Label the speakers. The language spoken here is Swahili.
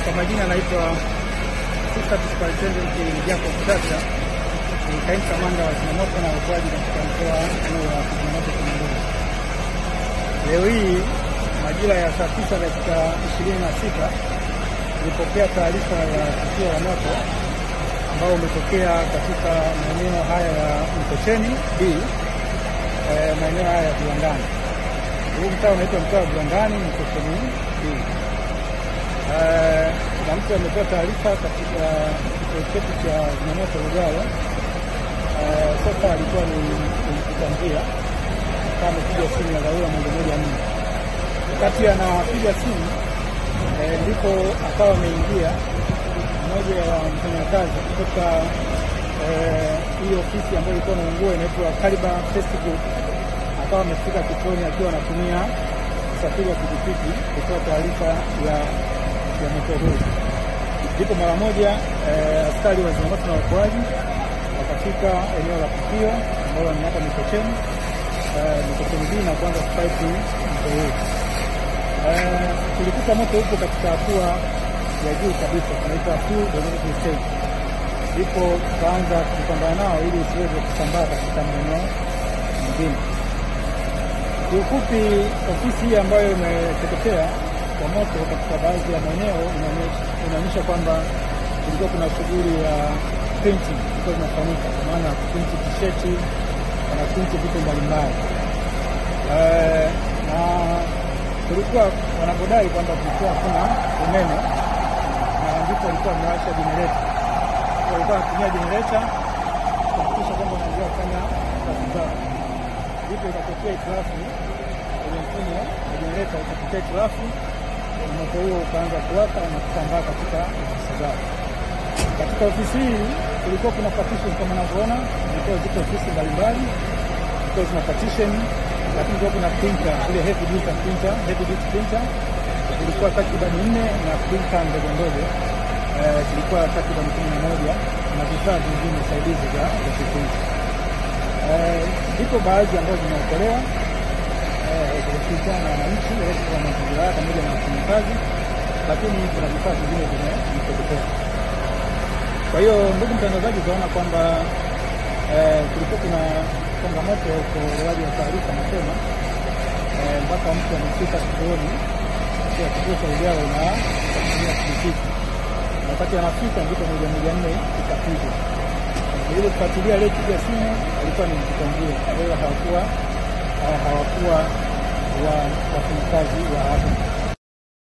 Speaker 1: Kwa majina anaitwa Assistant Superintendent Jacob Chacha, ni kaimu kamanda wa zimamoto na uokoaji katika mkoa wa zimamoto Tunduru. Leo hii majira ya saa 9:26 nilipokea taarifa ya tukio la moto ambao umetokea katika maeneo haya ya Mikocheni B, maeneo haya ya Viwandani. Huu mtaa unaitwa mtaa wa Viwandani, Mikocheni B. Na mtu ametoa taarifa katika kituo chetu cha zimamoto Lugalo. Sasa alikuwa ni kutangia kama amepiga simu ya dharura 114. Wakati anapiga simu ndipo akawa ameingia mmoja wa mfanyakazi kutoka hiyo ofisi ambayo ilikuwa inaungua inaitwa Caliber Test Group. Akawa amefika kituoni akiwa anatumia usafiri wa pikipiki kutoa taarifa ya moto huu. Ndipo mara moja askari wa zimamoto na uokoaji wakafika eneo la tukio ambalo ni hapa Mikocheni B na kuanza kufight moto huu. Tulikuta moto huko katika hatua ya juu kabisa, tunaita full dynamic stage. Ndipo tukaanza kupambana nao ili usiweze kusambaa katika maeneo mengine. Kiufupi, ofisi hii ambayo imeteketea kwa moto katika baadhi ya maeneo inaonyesha kwamba kulikuwa kuna shughuli ya printing ilikuwa inafanyika, kwa maana ya kuprinti tisheti na kuprinti vitu mbalimbali. Na kulikuwa wanapodai kwamba kulikuwa hakuna umeme, na ndipo walikuwa wamewasha generator. Walikuwa wanatumia generator kuhakikisha kwamba wanaendelea kufanya kazi zao. Ndipo ikatokea hitilafu kwenye mfumo wa generator, ikatokea hitilafu na moto huo ukaanza kuwaka na kusambaa katika ofisi zao. Katika ofisi hii kulikuwa kuna partition kama unavyoona, ilikuwa ziko ofisi mbalimbali, ilikuwa zina partition, lakini kulikuwa kuna printer, ile heavy duty printer, ilikuwa takriban 4 na printer ndogo ndogo zilikuwa takriban 11 na vifaa vingine saidizi za kuprinta. Ziko baadhi ambazo zimeokolewa kushirikiana na wananchi wa mazingira pamoja na wafanyakazi, lakini kuna vifaa vingine vimeteketea. Kwa hiyo ndugu mtangazaji, tunaona kwamba kulikuwa kuna changamoto ya utoaji wa taarifa mapema mpaka mtu amefika kituoni kwa kituo cha Lugalo na kutumia pikipiki. Na wakati anafika ndipo 114 ikapigwa. Ile kufuatilia ile piga simu alikuwa ni mtangazaji ambaye hawakuwa wafanyakazi wa hapa.